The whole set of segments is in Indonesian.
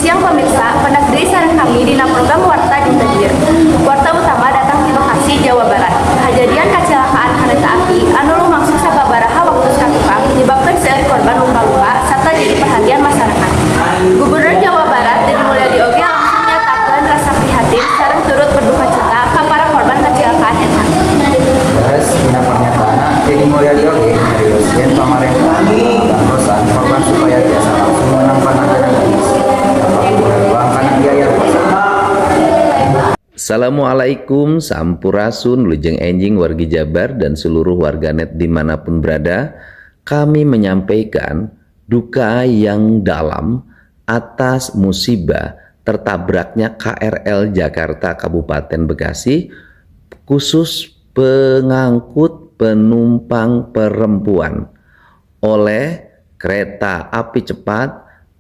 siang pemirsa, pendak deui sareng kami dina program Warta Dinten Ieu. Warta utama datang di Bekasi, Jawa Barat. Kejadian kecelakaan kereta api anu lumangsung sababaraha waktu satukang menyebabkan seueur korban luka-luka serta jadi perhatian masyarakat. Gubernur Jawa Barat Deddy Mulyadi oge langsung nyatakeun rasa prihatin sareng turut berduka cita ka para korban kecelakaan eta. Terus dina pernyataan Deddy Mulyadi oge nyarioskeun pamarentah nganggosan korban supaya biasa langsung meunang penanganan medis. Assalamualaikum, sampurasun, lujeng enjing wargi Jabar dan seluruh warganet dimanapun berada. Kami menyampaikan duka yang dalam atas musibah tertabraknya KRL Jakarta Kabupaten Bekasi, khusus pengangkut penumpang perempuan oleh kereta api cepat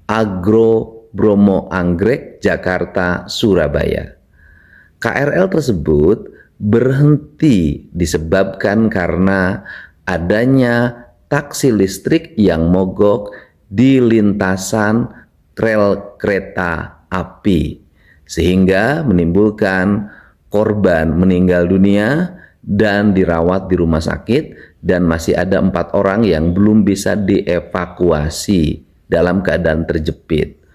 Agro Bromo Anggrek Jakarta Surabaya. KRL tersebut berhenti disebabkan karena adanya taksi listrik yang mogok di lintasan rel kereta api, sehingga menimbulkan korban meninggal dunia dan dirawat di rumah sakit, dan masih ada 4 orang yang belum bisa dievakuasi dalam keadaan terjepit.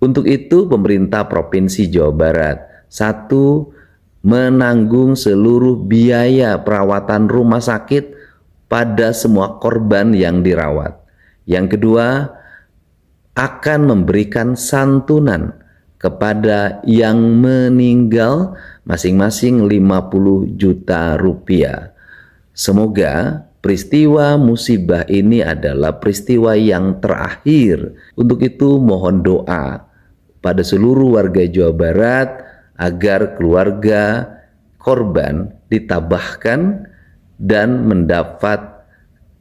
Untuk itu pemerintah Provinsi Jawa Barat, 1, menanggung seluruh biaya perawatan rumah sakit pada semua korban yang dirawat. Yang kedua, akan memberikan santunan kepada yang meninggal masing-masing 50 juta rupiah. Semoga peristiwa musibah ini adalah peristiwa yang terakhir. Untuk itu mohon doa pada seluruh warga Jawa Barat agar keluarga korban ditabahkan dan mendapat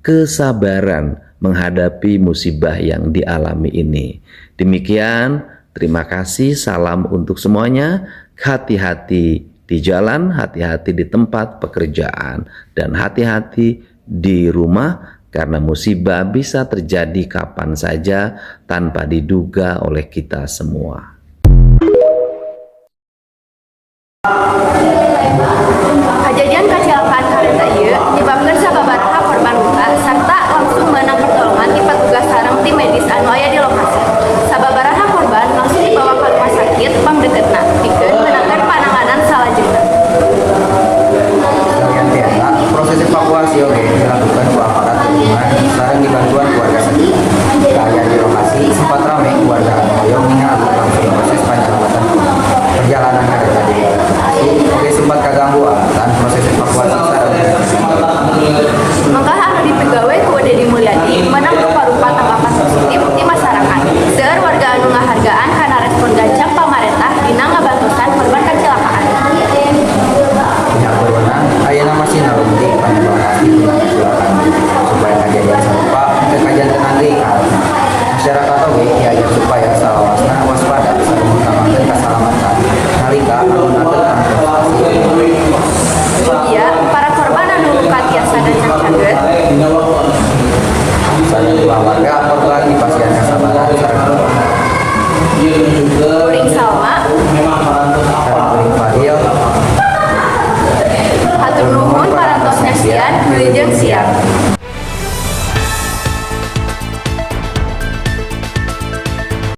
kesabaran menghadapi musibah yang dialami ini. Demikian, terima kasih, salam untuk semuanya. Hati-hati di jalan, hati-hati di tempat pekerjaan, dan hati-hati di rumah, karena musibah bisa terjadi kapan saja tanpa diduga oleh kita semua. Kejadian kecelakaan kereta ieu menyebabkan sababaraha korban luka serta langsung meunang pertolongan ti petugas sareng tim medis anu aya di lokasi. Sababaraha korban langsung dibawa ke rumah sakit pangdeukeutna pikeun meunangkeun pananganan salajengna. Sekalian tiasa, proses evakuasi oge dilakukan ku aparat gabungan sareng dibantuan keluarga sekitar. Keadaan di lokasi sempat ramai keluarga anu hoyong ningali langsung proses penyelamatan perjalanan kereta di Bekasi. Oge sempat kaganggu alatan proses evakuasi sareng Mangka anu dipegawe ku Deddy Mulyadi meunang rupa-rupa tanggapan positif ti masyarakat. Seueur warga anu ngahargaan kana respon gancang pamarentah dina ngabantusan korban kecelakaan. pihak berwenang ayeuna masih nalungti panyebaran pasti tina kecelakaan supaya kejadian sarupa teu kajantenan deui ka masyarakat oge diajar supaya salawasna waspada sareng utamakeun kasalamatan nalika ngagunakeun transportasi. Iya, para korban anu luka tiasa gancang cageut. Sareng keluarga korban dipasieun kasabaran sareng Kuring Salma, kuring Fadil. hatur nuhun parantos ngasian wilujeng siang.